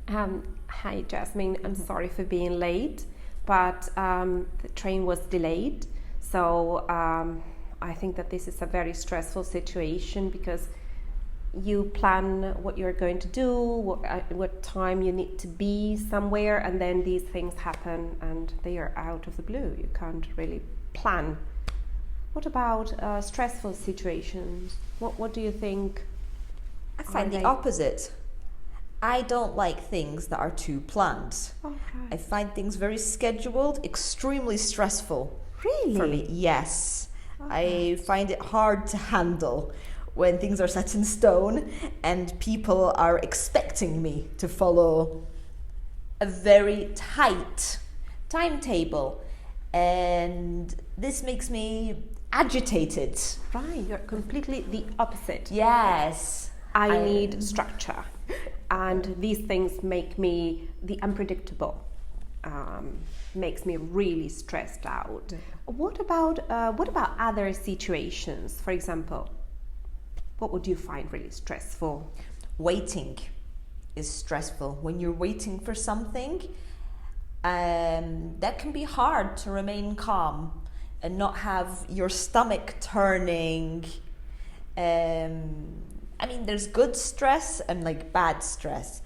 Hi, Jasmine. I'm sorry for being late, but the train was delayed. So I think that this is a very stressful situation because you plan what you're going to do, what time you need to be somewhere, and then these things happen and they are out of the blue. You can't really plan. What about stressful situations? What do you think? I find the opposite. I don't like things that are too planned. Okay. I find things very scheduled, extremely stressful. Really? For me, yes. Okay. I find it hard to handle when things are set in stone and people are expecting me to follow a very tight timetable. And this makes me agitated. Right, you're completely the opposite. Yes. I need structure. And these things make me the unpredictable. Makes me really stressed out. What about other situations? For example, what would you find really stressful? Waiting is stressful. When you're waiting for something, that can be hard to remain calm and not have your stomach turning. I mean, there's good stress and like bad stress.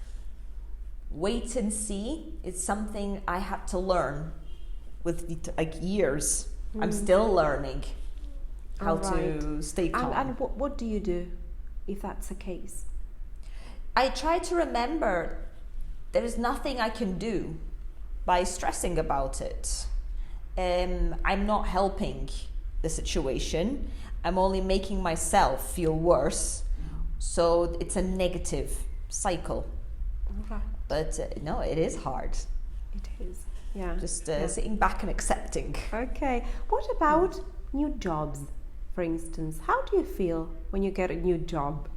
Wait and see is something I had to learn with years. I'm still learning how to stay calm. And what do you do if that's the case? I try to remember there's nothing I can do by stressing about it. I'm not helping the situation. I'm only making myself feel worse. So it's a negative cycle. Right. But no, it is hard. It is, yeah. Just sitting back and accepting. Okay. What about new jobs, for instance? How do you feel when you get a new job?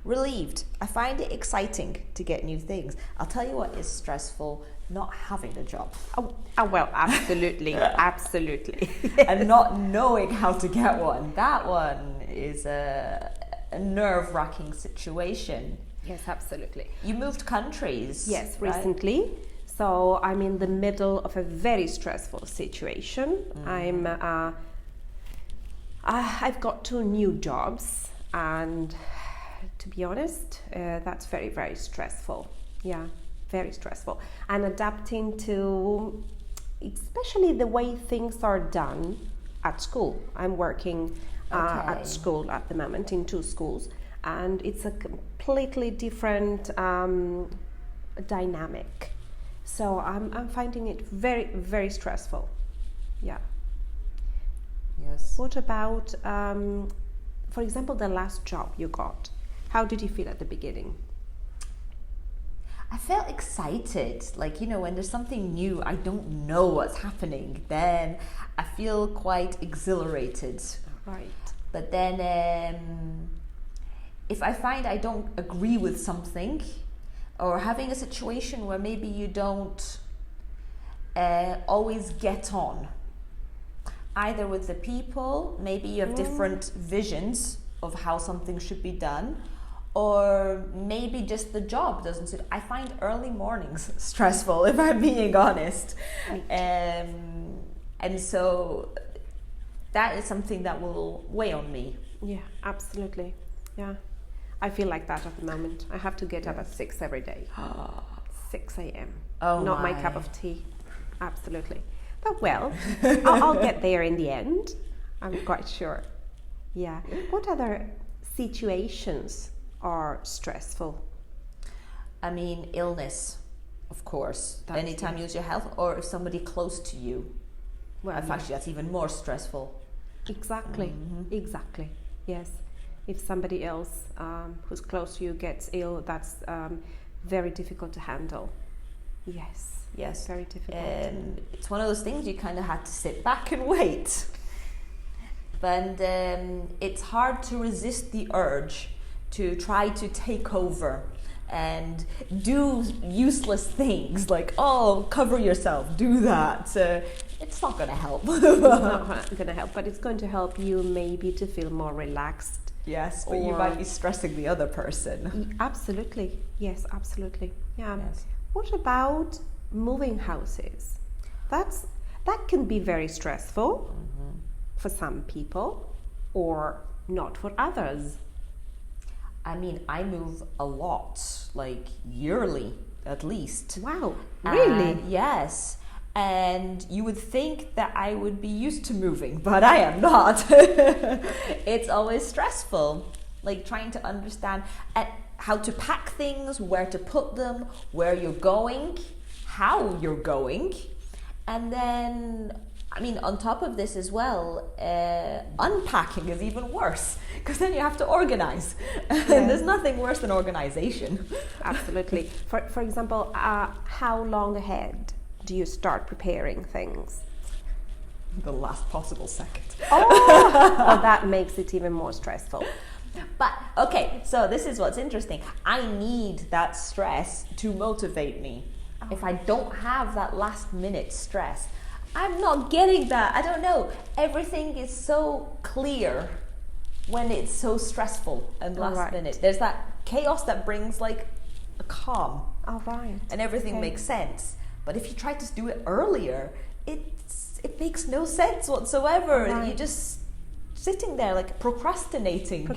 Relieved. I find it exciting to get new things. I'll tell you what is stressful, not having a job. Oh well, absolutely, absolutely. And not knowing how to get one. That one is a nerve-wracking situation. Yes, absolutely. You moved countries. Yes, right? recently. So I'm in the middle of a very stressful situation. I've got 2 new jobs, and to be honest, that's very, very stressful. Yeah, very stressful. And adapting to, especially the way things are done at school. I'm working at school at the moment in 2 schools, and it's a completely different dynamic. So I'm finding it very, very stressful. Yeah. Yes. What about, for example, the last job you got? How did you feel at the beginning? I felt excited. Like, when there's something new, I don't know what's happening, then I feel quite exhilarated. Right. But then if I find I don't agree with something, or having a situation where maybe you don't always get on, either with the people, maybe you have different visions of how something should be done, or maybe just the job doesn't suit. I find early mornings stressful, if I'm being honest. And so that is something that will weigh on me. Yeah, absolutely. Yeah. I feel like that at the moment. I have to get up at 6 every day. 6 a.m. Oh, not my cup of tea. Absolutely. But well, I'll get there in the end. I'm quite sure. Yeah. What other situations are stressful? I mean, illness, of course. Anytime you lose your health, or if somebody close to you. Well, actually, that's even more stressful. Exactly. Exactly. Yes. If somebody else who's close to you gets ill, that's very difficult to handle. Yes, very difficult. It's one of those things you kind of had to sit back and wait. But it's hard to resist the urge to try to take over and do useless things like, cover yourself, do that. It's not going to help. It's not going to help, but it's going to help you maybe to feel more relaxed. Yes, but you might be stressing the other person. Absolutely. Yes, absolutely. Yeah. Yes. What about moving houses? That can be very stressful for some people or not for others. I mean, I move a lot, like yearly at least. Wow, really? And yes. And you would think that I would be used to moving, but I am not. It's always stressful, like trying to understand how to pack things, where to put them, where you're going, how you're going. And then, I mean, on top of this as well, unpacking is even worse because then you have to organize. Yes. And there's nothing worse than organization. Absolutely. For example, how long ahead do you start preparing things? The last possible second. Well, that makes it even more stressful. But okay, so this is what's interesting. I need that stress to motivate me. If I don't have that last minute stress, I'm not getting that. I don't know. Everything is so clear when it's so stressful and last minute. There's that chaos that brings like a calm. All right. And everything makes sense. But if you try to do it earlier, it makes no sense whatsoever. Right. You're just sitting there like procrastinating.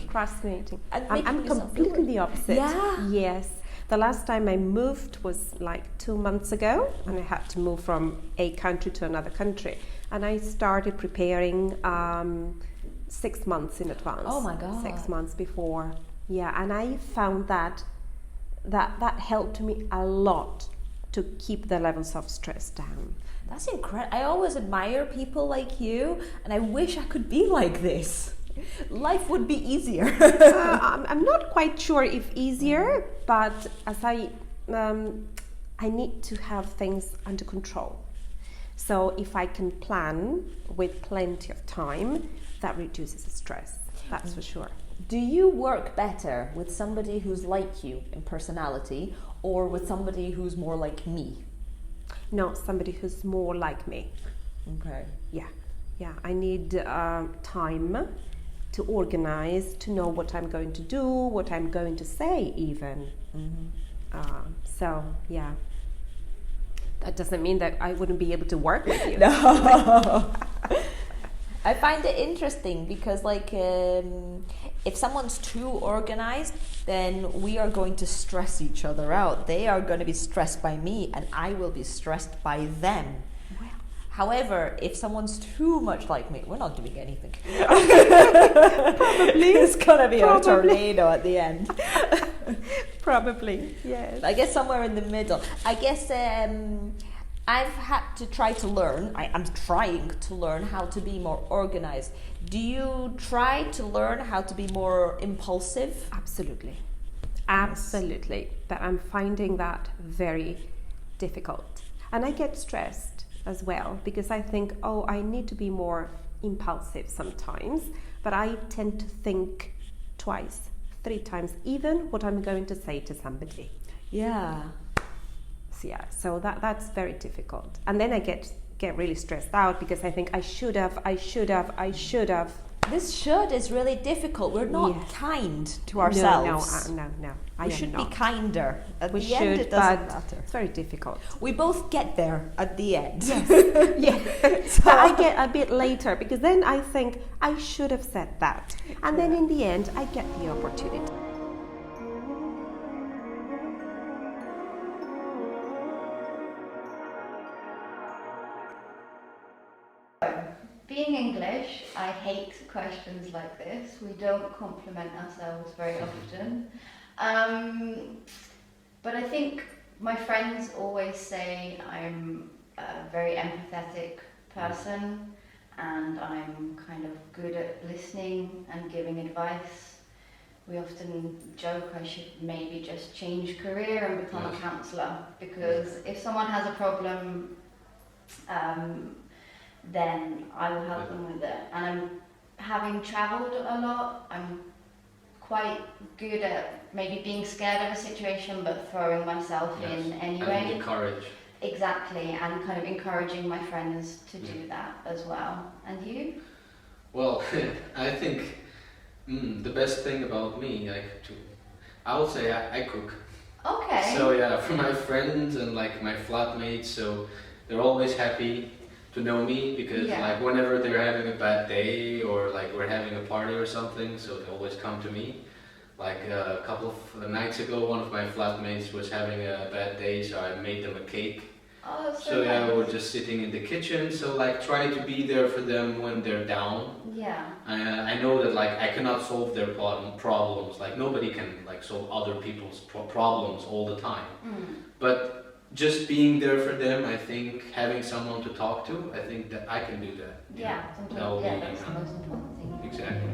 And I'm completely the opposite. Yeah. Yes. The last time I moved was like 2 months ago, and I had to move from a country to another country. And I started preparing 6 months in advance. Oh my God. 6 months before. Yeah, and I found that helped me a lot to keep the levels of stress down. That's incredible. I always admire people like you, and I wish I could be like this. Life would be easier. I'm not quite sure if easier, but as I need to have things under control. So if I can plan with plenty of time, that reduces the stress. That's for sure. Do you work better with somebody who's like you in personality or with somebody who's more like me? No, somebody who's more like me. Okay. Yeah. I need time to organize, to know what I'm going to do, what I'm going to say even. So, yeah. That doesn't mean that I wouldn't be able to work with you. No. I find it interesting because like if someone's too organized, then we are going to stress each other out. They are going to be stressed by me and I will be stressed by them. Well. However, if someone's too much like me, we're not doing anything. Probably. It's going to be a tornado at the end. Probably, yes. I guess somewhere in the middle. I guess I've had to try to learn, I'm trying to learn how to be more organized. Do you try to learn how to be more impulsive? Absolutely. Absolutely. But I'm finding that very difficult. And I get stressed as well because I think, I need to be more impulsive sometimes. But I tend to think twice, 3 times, even what I'm going to say to somebody. Yeah. Yeah, so that's very difficult. And then I get really stressed out because I think I should have. This should is really difficult. We're not kind to ourselves. No. We should be kinder. At we the should, end, it doesn't but matter. it's very difficult. We both get there at the end. Yes. Yeah. So I get a bit later because then I think I should have said that. And then in the end, I get the opportunity. Being English, I hate questions like this. We don't compliment ourselves very often. But I think my friends always say I'm a very empathetic person and I'm kind of good at listening and giving advice. We often joke I should maybe just change career and become a counsellor, because if someone has a problem, then I will help them with it. And having travelled a lot, I'm quite good at maybe being scared of a situation but throwing myself in anyway. And the courage. Exactly, and kind of encouraging my friends to do that as well. And you? Well, I think the best thing about me, I would say I cook. Okay. So yeah, for my friends and like my flatmates, so they're always happy to know me because Yeah. like whenever they're having a bad day or like we're having a party or something, so they always come to me. Like a couple of nights ago, one of my flatmates was having a bad day, so I made them a cake. Oh, that's so So yeah, nice. we're just sitting in the kitchen. So like try to be there for them when they're down. Yeah. I know that like I cannot solve their problems. Like nobody can like solve other people's problems all the time. Mm. But just being there for them, I think having someone to talk to, I think that I can do that. Yeah, That'll yeah, be that's the most important thing. exactly.